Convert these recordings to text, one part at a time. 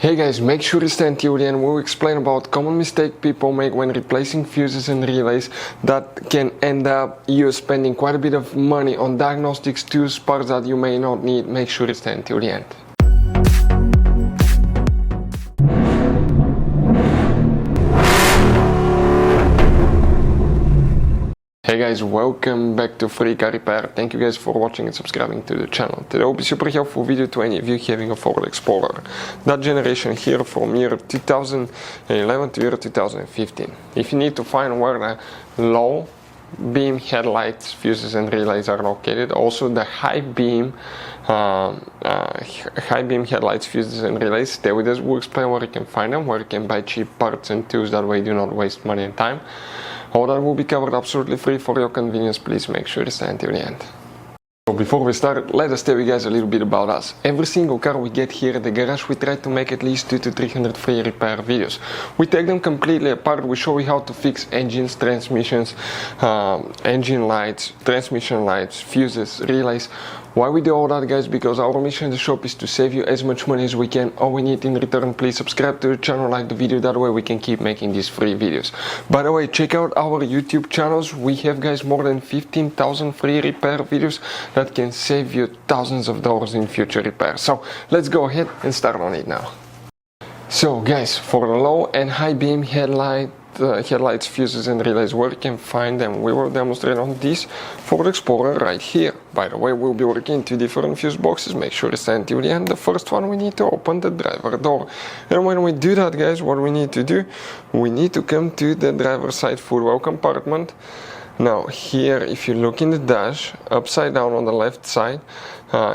Hey guys, make sure you stay until the end. We'll explain about common mistake people make when replacing fuses and relays that can end up you spending quite a bit of money on diagnostics tools, parts that you may not need. Make sure you stay until the end. Hey guys, welcome back to Free Car Repair. Thank you guys for watching and subscribing to the channel. Today will be super helpful video to any of you having a Ford Explorer. That generation here from year 2011 to year 2015. If you need to find where the low beam headlights, fuses and relays are located, also the high beam headlights, fuses and relays, stay with us. We'll explain where you can find them, where you can buy cheap parts and tools, that way you do not waste money and time. All that will be covered absolutely free for your convenience. Please make sure to stay until the end. So before we start, let us tell you guys a little bit about us. Every single car we get here at the garage, we try to make at least 200 to 300 free repair videos. We take them completely apart. We show you how to fix engines, transmissions, engine lights, transmission lights, fuses, relays. Why we do all that, guys? Because our mission in the shop is to save you as much money as we can. All we need in return, please subscribe to the channel, like the video, that way we can keep making these free videos. By the way, check out our YouTube channels. We have, guys, more than 15,000 free repair videos that can save you thousands of dollars in future repairs. So let's go ahead and start on it now. So guys, for the low and high beam headlights, fuses and relays, where you can find them, we will demonstrate on this Ford Explorer right here. By the way, we'll be working in two different fuse boxes. Make sure to stay until the end. The first one, we need to open the driver door, and when we do that, guys, what we need to do, we need to come to the driver's side footwell compartment. Now here, if you look in the dash upside down on the left side,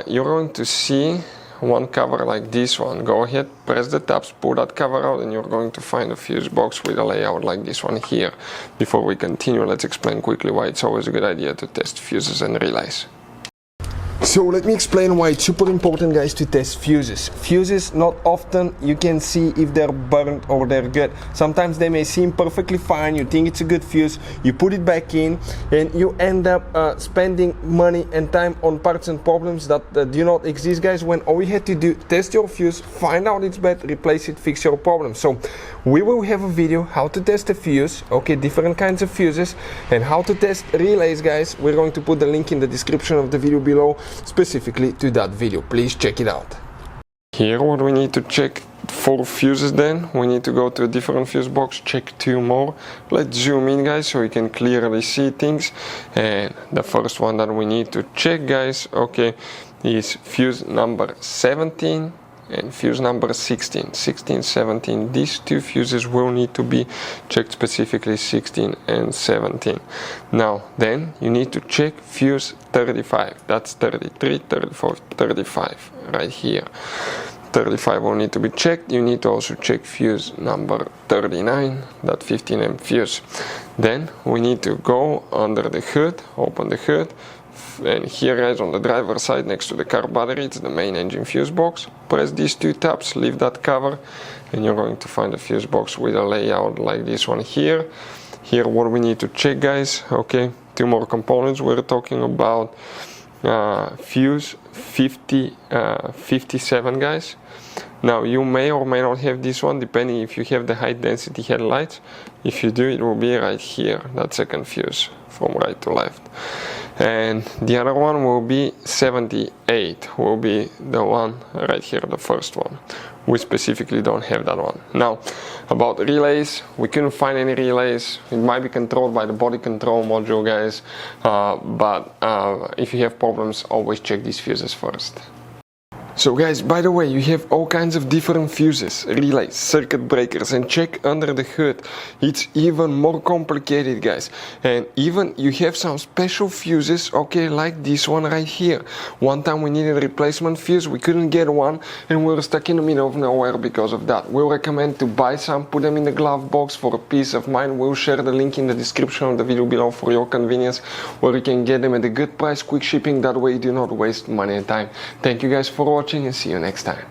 you're going to see one cover like this one. Go ahead, press the tabs, pull that cover out, and you're going to find a fuse box with a layout like this one here. Before we continue, let's explain quickly why it's always a good idea to test fuses and relays. So let me explain why it's super important, guys, to test fuses. Fuses, not often you can see if they're burnt or they're good. Sometimes they may seem perfectly fine, you think it's a good fuse, you put it back in, and you end up spending money and time on parts and problems that do not exist, guys, when all you had to do, test your fuse, find out it's bad, replace it, fix your problem. So we will have a video how to test a fuse, okay, different kinds of fuses, and how to test relays, guys. We're going to put the link in the description of the video below, specifically to that video. Please check it out. Here, what we need to check for fuses, then we need to go to a different fuse box, check two more. Let's zoom in, guys, so you can clearly see things. And the first one that we need to check, guys, okay, is fuse number 17 and fuse number 16, 17. These two fuses will need to be checked, specifically 16 and 17. Now then you need to check fuse 35, that's 33, 34, 35 right here. 35 will need to be checked. You need to also check fuse number 39, that 15 fuse. Then we need to go under the hood, open the hood, and here, guys, on the driver's side next to the car battery, it's the main engine fuse box. Press these two tabs, leave that cover, and you're going to find a fuse box with a layout like this one here. Here, what we need to check, guys, okay, two more components. We're talking about fuse 57, guys. Now you may or may not have this one, depending if you have the high density headlights. If you do, it will be right here, that second fuse from right to left. And the other one will be 78, will be the one right here, the first one. We specifically don't have that one. Now, about relays, we couldn't find any relays. It might be controlled by the body control module, guys, but if you have problems, always check these fuses first. So guys, by the way, you have all kinds of different fuses, relays, circuit breakers, and check under the hood. It's even more complicated, guys. And even you have some special fuses, okay, like this one right here. One time we needed a replacement fuse, we couldn't get one, and we were stuck in the middle of nowhere because of that. We recommend to buy some, put them in the glove box for a peace of mind. We'll share the link in the description of the video below for your convenience, where you can get them at a good price, quick shipping, that way you do not waste money and time. Thank you guys for watching, and see you next time.